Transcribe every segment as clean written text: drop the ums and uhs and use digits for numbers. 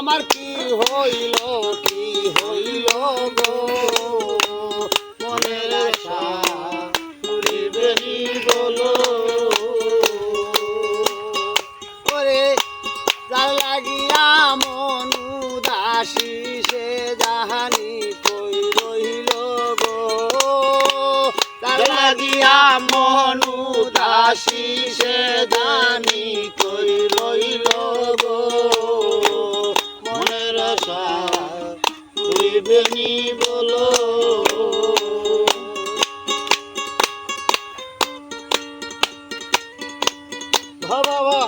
আমার কি হইল গো মনের আশা পুরিবে নি বলো ওরে যার লাগিয়া মন উদাসী সে জাহানি কই রইল গো যার লাগিয়া মন উদাসী সে জানি কই রইল গো মনের আশা পুরিবে নি বলো বাবা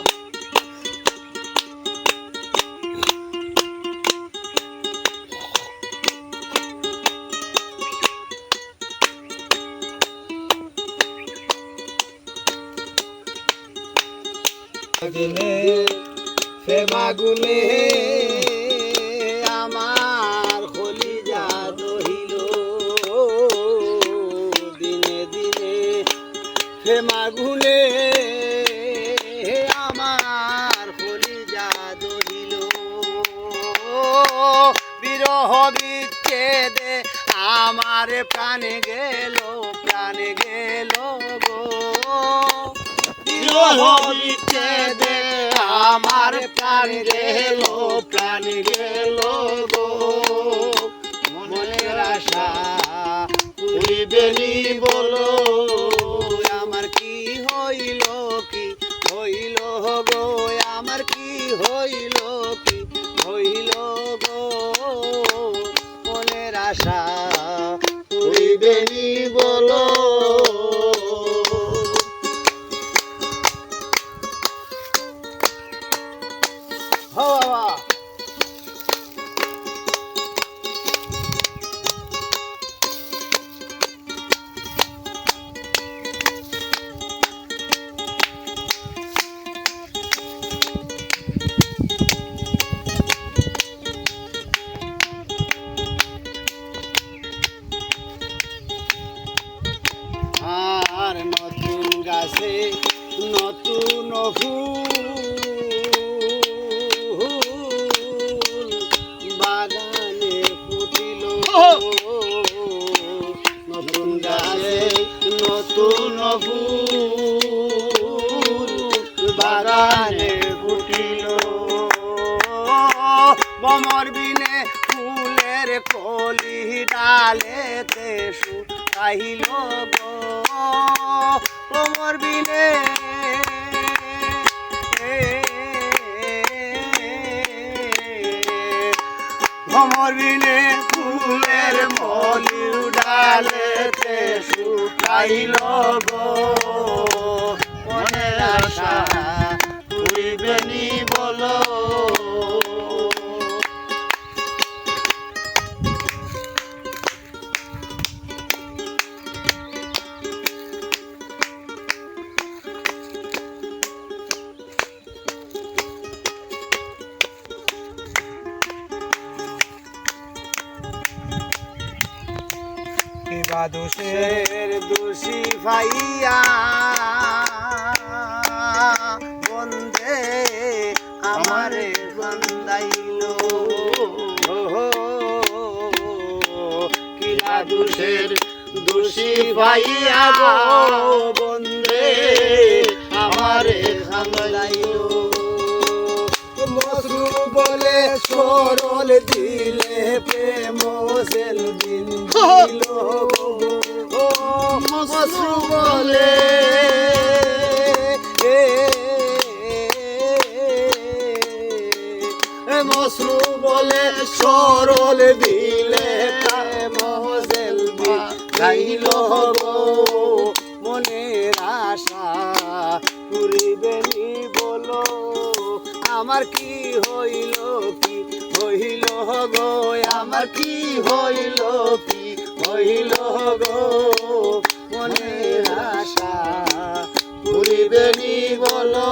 দিনে ফেমাগুনে আমার কলিজা দহিল দিনে দিনে ফেমাগুনে আমার কলিজা দহিল বিরহ বিচ্ছেদে আমার প্রাণে গেল গো বিরহ বিচ্ছেদে আমার প্রাণ গেল গো মনের আশা পুরিবে নি বলো আমার কি হইল গো আমার কি হইল গো মনের আশা পুরিবে নি বলো আর নতুন গাছে নতুন ফুল বাগানে ফুটিল নতুন গাছে নতুন ফুল বাগানে ফুটিল বমর বিনে ফুলের কলি ডালেতে শুকাইল গো বমর বিনে ভমর বিনে ফুলের মলি ডালেতে শুকাইল গো মনের আশা পুরিবে নি বলো দোষের দোষী ভাইয়া বন্দে আমারে বন্দাইল কিলা দোষের দোষী ভাইয়া বন্দে আমারে বন্দাইল মসরু বলে সরল দিলে প্রেম সেল দিন দিল মসরু বলে মসরু বলে সরল দিলে প্রেম সেল গাইল গো মনের আশা পুরিবে নি বলো আমার কি হইল গো আমার কি হইল গো মনের আশা পুরিবে নি বলো